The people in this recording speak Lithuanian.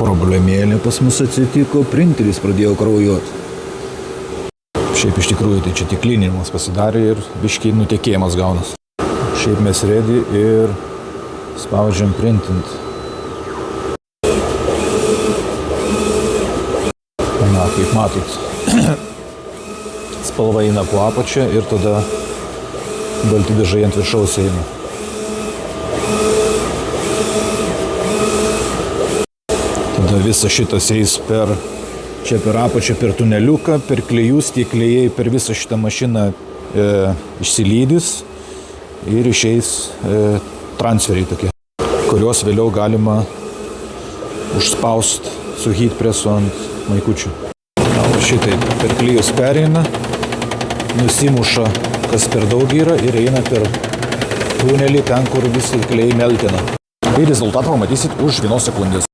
Problemėlė pas mus atsitiko, printeris pradėjo kraujuoti. Šiaip iš tikrųjų tai čia tik klinimas pasidarė ir biškiai nutekėjimas gaunas. Šiaip mes ready ir spaudžiam printint. Na, kaip matot, spalva eina po apačią ir tada balti dažai ant viršaus eina. Tada visas šitas eis čia per apačią, per tuneliuką, per klėjus, tie klėjai per visą šitą mašiną išsilydys ir išeis transferiai tokie, kuriuos vėliau galima užspaust su heat pressu ant maikučių. Šitai per klėjus pereina, nusimuša, kas per daug yra ir eina per tunelį ten, kur visi klėjai meltina. Ir rezultatą pamatysit už 1 sekundės.